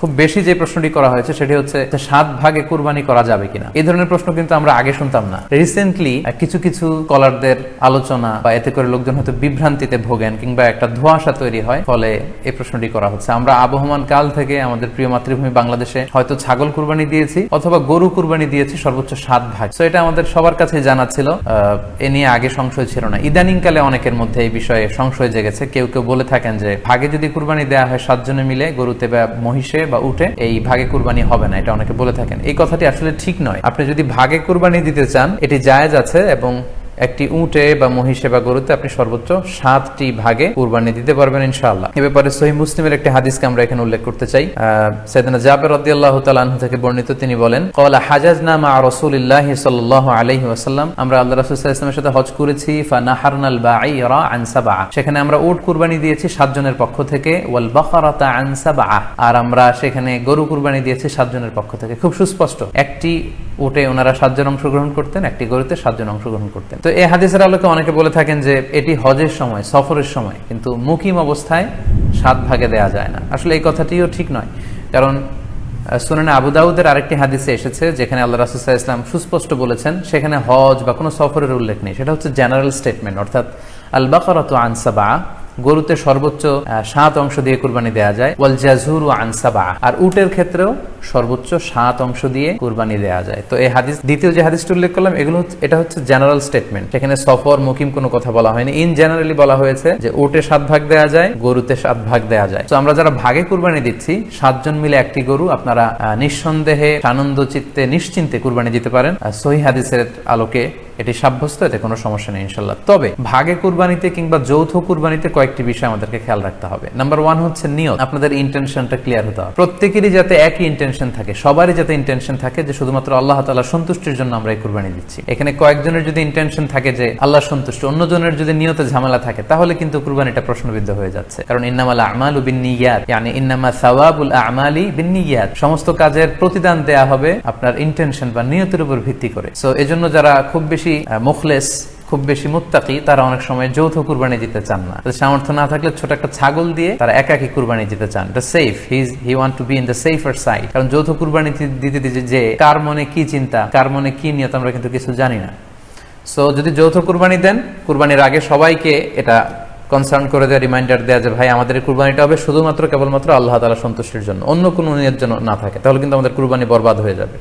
খুব বেশি যে প্রশ্নটি করা হয়েছে সেটি হচ্ছে 7 ভাগে কুরবানি করা যাবে কিনা। এই ধরনের প্রশ্ন কিন্তু আমরা আগে শুনতাম না। রিসেন্টলি কিছু কিছু স্কলারদের আলোচনা বা এতে করে লোকজন হয়তো বিভ্রান্তিতে ভোগেন কিংবা একটা ধোঁয়াশা তৈরি হয়, ফলে এই প্রশ্নটি করা হচ্ছে। আমরা আবহমান কাল থেকে আমাদের প্রিয় মাতৃভূমি বাংলাদেশে হয়তো ছাগল কুরবানি দিয়েছি অথবা গরু কুরবানি দিয়েছি সর্বোচ্চ 7 ভাগ। তো এটা আমাদের সবার কাছে জানা ছিল, এ নিয়ে আগে সংশয় ছিল না। ইদানিং কালে অনেকের মধ্যে এই বিষয়ে সংশয় জেগেছে। কেউ কেউ বলে থাকেন যে ভাগে যদি কুরবানি দেওয়া হয় 7 জনে মিলে, গরুতে বা মহিষে বা উঠে, এই ভাগে কুরবানি হবে না, এটা অনেকে বলে থাকেন। এই কথাটি আসলে ঠিক নয়। আপনি যদি ভাগে কুরবানি দিতে চান এটি জায়েজ আছে, এবং একটি উটে বা মহিষে বা গরুতে আপনি সর্বোচ্চ 7টি ভাগে কুরবানি দিতে পারবেন ইনশাআল্লাহ। এ ব্যাপারে সহিহ মুসলিমের একটি হাদিসকে আমরা এখানে উল্লেখ করতে চাই। সাইয়েদনা জাবের রাদিয়াল্লাহু তাআলা আনহু থেকে বর্ণিত, তিনি বলেন, ক্বালা হাজাজনা মা রাসূলিল্লাহি সাল্লাল্লাহু আলাইহি ওয়াসাল্লাম, আমরা আল্লাহ রাসূল সাল্লাল্লাহু আলাইহি ওয়াসাল্লামের সাথে হজ করেছি। ফানাহারনাল বাঈরা আন সাবআ, সেখানে আমরা উট কুরবানি দিয়েছি 7 জনের পক্ষ থেকে। ওয়াল বাকারাতা আন সাবআ, আর আমরা সেখানে গরু কুরবানি দিয়েছি 7 জনের পক্ষ থেকে। খুব সুস্পষ্ট, একটি উটে ওনারা 7 জন অংশগ্রহণ করতেন, একটি গরুতে 7 জন অংশগ্রহণ করতেন। তো এই হাদিসের আলোকে অনেকে বলে থাকেন যে এটি হজের সময়, সফরের সময়, কিন্তু মুকিম অবস্থায় 7 ভাগে দেয়া যায় না। আসলে এই কথাটিও ঠিক নয়, কারণ সুনানে আবু দাউদের আরেকটি হাদিসে এসেছে যেখানে আল্লাহ রাসূল সাল্লাল্লাহু আলাইহি ওয়াসাল্লাম সুস্পষ্ট বলেছেন, সেখানে হজ বা কোনো সফরের উল্লেখ নেই। সেটা হচ্ছে জেনারেল স্টেটমেন্ট, অর্থাৎ আল বাকারাতু আন সাবআ, গরুতে সর্বোচ্চ 7 অংশ দিয়ে কুরবানি দেয়া যায়। ওয়াল জাযুরু আন সাবআ, আর উটের ক্ষেত্রেও সর্বোচ্চ 7 অংশ দিয়ে কুরবানি দেয়া যায়। তো এই হাদিস, দ্বিতীয় যে হাদিসটি উল্লেখ করলাম, এটা হচ্ছে জেনারেল স্টেটমেন্ট। সেখানে সফর মুকিম কোনো কথা বলা হয়নি। ইন জেনারেলি বলা হয়েছে যে উটে 7 ভাগ দেয়া যায়, গরুতে 7 ভাগ দেয়া যায়। তো আমরা যারা ভাগে কুরবানি দিচ্ছি, 7 জন মিলে একটি গরু, আপনারা নিঃসন্দেহে আনন্দ চিত্তে নিশ্চিন্তে কুরবানি দিতে পারেন। সহিহ হাদিসের আলোকে এটি সাব্যস্ত, এতে কোনো সমস্যা নেই ইনশাআল্লাহ। তবে ভাগে কুরবানিতে কিংবা যৌথ কুরবানিতে কয়েকটি বিষয় আমাদেরকে খেয়াল রাখতে হবে। নাম্বার 1 হচ্ছে নিয়ত। আপনাদের ইন্টেনশনটা ক্লিয়ার হতে হবে। প্রত্যেকেরই যাতে একই ইন্টেনশন থাকে, সবারই যাতে ইন্টেনশন থাকে যে শুধুমাত্র আল্লাহ তাআলার সন্তুষ্টির জন্য আমরা এই কুরবানি দিচ্ছি। এখানে কয়েকজনের যদি ইন্টেনশন থাকে যে আল্লাহর সন্তুষ্টি, অন্যজনের যদি নিয়তে ঝামেলা থাকে, তাহলে কিন্তু কুরবানিটা প্রশ্নবিদ্ধ হয়ে যাচ্ছে। কারণ ইন্নামাল আ'মালু বিন্নিয়াত, ইয়ানি ইন্নামা সাওয়াবুল আ'মালি বিন্নিয়াত, সমস্ত কাজের প্রতিদান দেয়া হবে আপনার ইন্টেনশন বা নিয়তের উপর ভিত্তি করে। সো এজন্য যারা খুব বেশি মুখলেস, খুব বেশি মুত্তাকি, তারা অনেক সময় যৌথ কুরবানি দিতে চান না। সামর্থ্য না থাকলে ছোট একটা ছাগল দিয়ে তারা একাকি কুরবানি দিতে চান। এটা safe, he want to be in the safer side. কারণ যৌথ কুরবানি দিতে দিতে যে কার মনে কি চিন্তা, কার মনে কি নিয়ত, আমরা কিন্তু কিছু জানি না। সো যদি যৌথ কুরবানি দেন, কুরবানির আগে সবাইকে এটা কনসার্ন করে দেওয়া, রিমাইন্ডার দেওয়া যে ভাই আমাদের কুরবানিটা হবে শুধুমাত্র কেবলমাত্র আল্লাহ তাআলার সন্তুষ্টির জন্য, অন্য কোনো নিয়তের জন্য না থাকে, তাহলে কিন্তু আমাদের কুরবানি বরবাদ হয়ে যাবে।